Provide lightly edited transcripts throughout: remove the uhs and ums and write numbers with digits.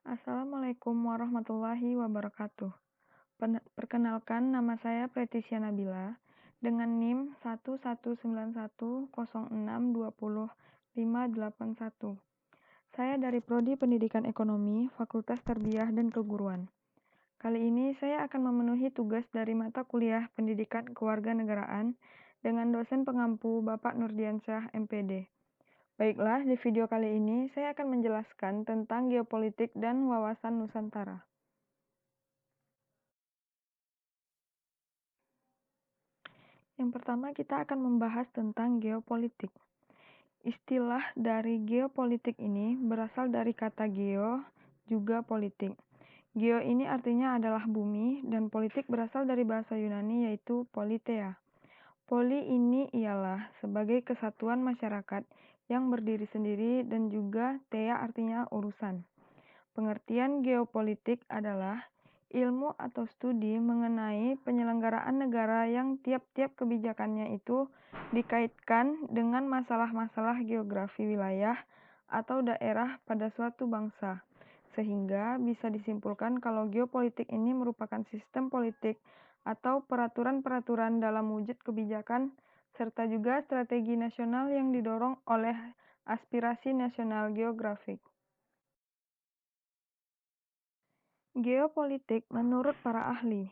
Assalamualaikum warahmatullahi wabarakatuh. Perkenalkan, nama saya Pretisia Nabila dengan NIM 1190006200581. Saya dari Prodi Pendidikan Ekonomi, Fakultas Tarbiyah dan Keguruan. Kali ini saya akan memenuhi tugas dari mata kuliah Pendidikan Kewarganegaraan dengan dosen pengampu Bapak Nurdiansyah, MPD. Baiklah, di video kali ini saya akan menjelaskan tentang geopolitik dan wawasan Nusantara. Yang pertama, kita akan membahas tentang geopolitik. Istilah dari geopolitik ini berasal dari kata geo, juga politik. Geo ini artinya adalah bumi, dan politik berasal dari bahasa Yunani yaitu politeia. Poli ini ialah sebagai kesatuan masyarakat yang berdiri sendiri dan juga tea artinya urusan. Pengertian geopolitik adalah ilmu atau studi mengenai penyelenggaraan negara yang tiap-tiap kebijakannya itu dikaitkan dengan masalah-masalah geografi wilayah atau daerah pada suatu bangsa. Sehingga bisa disimpulkan kalau geopolitik ini merupakan sistem politik atau peraturan-peraturan dalam wujud kebijakan serta juga strategi nasional yang didorong oleh aspirasi nasional geografik. Geopolitik menurut para ahli,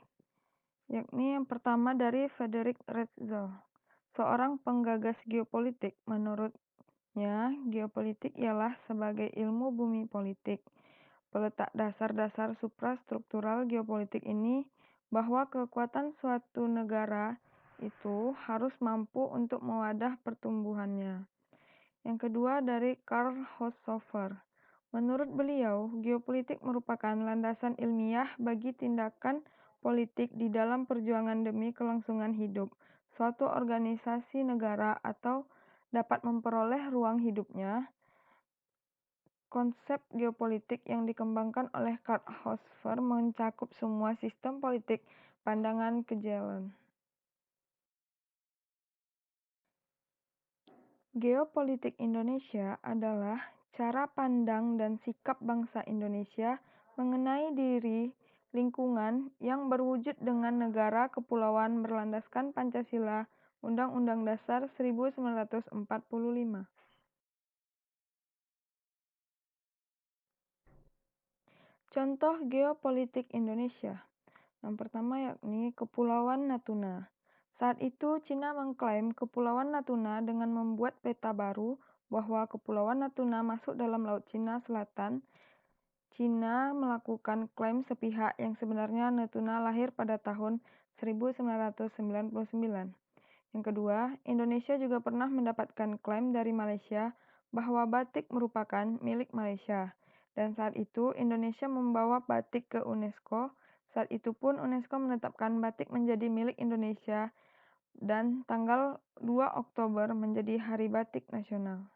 yakni yang pertama dari Frederick Retzel, seorang penggagas geopolitik. Menurutnya, geopolitik ialah sebagai ilmu bumi politik. Peletak dasar-dasar suprastruktural geopolitik ini bahwa kekuatan suatu negara itu harus mampu untuk mewadah pertumbuhannya. Yang kedua dari Karl Haushofer. Menurut beliau, geopolitik merupakan landasan ilmiah bagi tindakan politik di dalam perjuangan demi kelangsungan hidup suatu organisasi negara atau dapat memperoleh ruang hidupnya. Konsep geopolitik yang dikembangkan oleh Karl Haushofer mencakup semua sistem politik pandangan kejauhan. Geopolitik Indonesia adalah cara pandang dan sikap bangsa Indonesia mengenai diri, lingkungan yang berwujud dengan negara kepulauan berlandaskan Pancasila, Undang-Undang Dasar 1945. Contoh geopolitik Indonesia. Yang pertama yakni Kepulauan Natuna. Saat itu Cina mengklaim Kepulauan Natuna dengan membuat peta baru bahwa Kepulauan Natuna masuk dalam Laut Cina Selatan. Cina melakukan klaim sepihak yang sebenarnya Natuna lahir pada tahun 1999. Yang kedua, Indonesia juga pernah mendapatkan klaim dari Malaysia bahwa batik merupakan milik Malaysia. Dan saat itu Indonesia membawa batik ke UNESCO. Saat itu pun UNESCO menetapkan batik menjadi milik Indonesia dan tanggal 2 Oktober menjadi Hari Batik Nasional.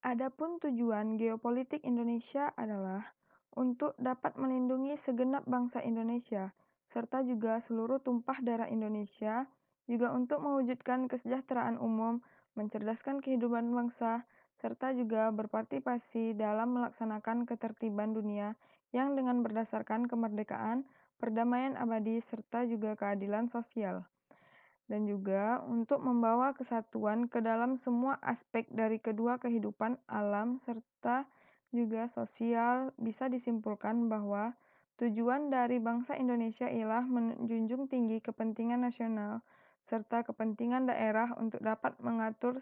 Adapun tujuan geopolitik Indonesia adalah untuk dapat melindungi segenap bangsa Indonesia, serta juga seluruh tumpah darah Indonesia, juga untuk mewujudkan kesejahteraan umum, mencerdaskan kehidupan bangsa, serta juga berpartisipasi dalam melaksanakan ketertiban dunia yang dengan berdasarkan kemerdekaan, perdamaian abadi, serta juga keadilan sosial. Dan juga untuk membawa kesatuan ke dalam semua aspek dari kedua kehidupan alam serta juga sosial. Bisa disimpulkan bahwa tujuan dari bangsa Indonesia ialah menjunjung tinggi kepentingan nasional serta kepentingan daerah untuk dapat mengatur,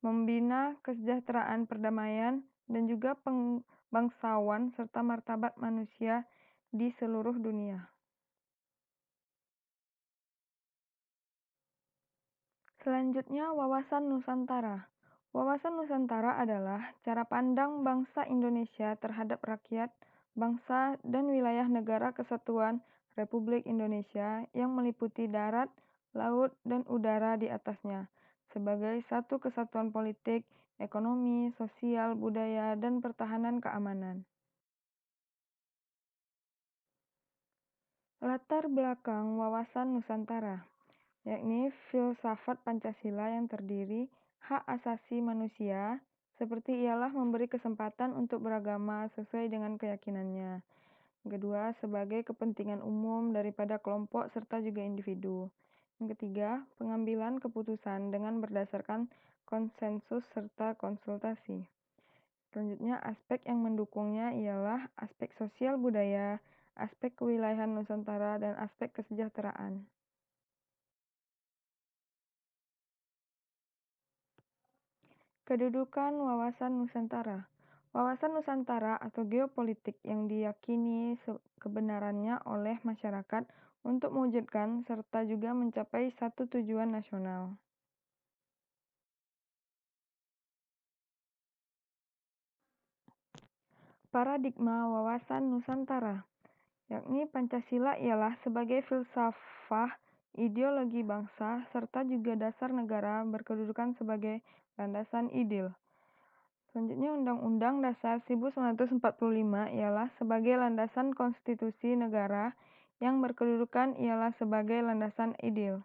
membina kesejahteraan, perdamaian, dan juga bangsawan serta martabat manusia di seluruh dunia. Selanjutnya, wawasan Nusantara. Wawasan Nusantara adalah cara pandang bangsa Indonesia terhadap rakyat, bangsa, dan wilayah negara kesatuan Republik Indonesia yang meliputi darat, laut, dan udara di atasnya, sebagai satu kesatuan politik, ekonomi, sosial, budaya, dan pertahanan keamanan. Latar belakang wawasan Nusantara, yakni filsafat Pancasila yang terdiri Hak asasi manusia, seperti ialah memberi kesempatan untuk beragama sesuai dengan keyakinannya. Kedua, sebagai kepentingan umum daripada kelompok serta juga individu. Yang ketiga, pengambilan keputusan dengan berdasarkan konsensus serta konsultasi. Selanjutnya, aspek yang mendukungnya ialah aspek sosial budaya, aspek kewilayahan Nusantara, dan aspek kesejahteraan. Kedudukan wawasan Nusantara. Wawasan Nusantara atau geopolitik yang diyakini kebenarannya oleh masyarakat untuk mewujudkan serta juga mencapai satu tujuan nasional. Paradigma wawasan Nusantara, yakni Pancasila ialah sebagai filsafah ideologi bangsa serta juga dasar negara berkedudukan sebagai landasan ideal. Selanjutnya, Undang-Undang Dasar 1945 ialah sebagai landasan konstitusi negara yang berkedudukan ialah sebagai landasan ideal.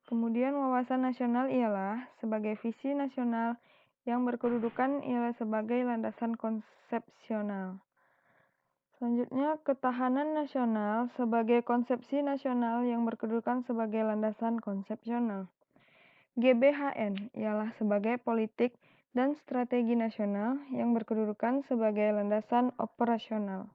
Kemudian wawasan nasional ialah sebagai visi nasional yang berkedudukan ialah sebagai landasan konsepsional. Selanjutnya, ketahanan nasional sebagai konsepsi nasional yang berkedudukan sebagai landasan konsepsional. GBHN ialah sebagai politik dan strategi nasional yang berkedudukan sebagai landasan operasional.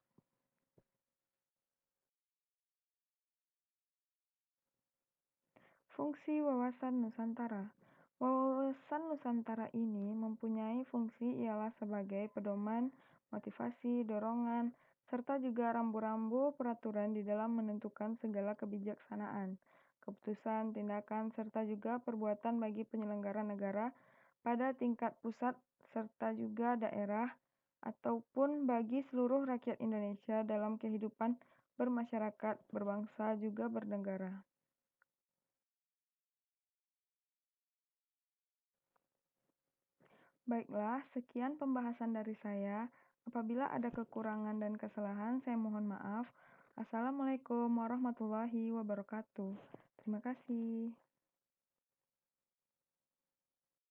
Fungsi wawasan Nusantara. Wawasan Nusantara ini mempunyai fungsi ialah sebagai pedoman, motivasi, dorongan, serta juga rambu-rambu peraturan di dalam menentukan segala kebijaksanaan, keputusan, tindakan, serta juga perbuatan bagi penyelenggara negara pada tingkat pusat serta juga daerah ataupun bagi seluruh rakyat Indonesia dalam kehidupan bermasyarakat, berbangsa, juga bernegara. Baiklah, sekian pembahasan dari saya. Apabila ada kekurangan dan kesalahan, saya mohon maaf. Assalamualaikum warahmatullahi wabarakatuh. Terima kasih.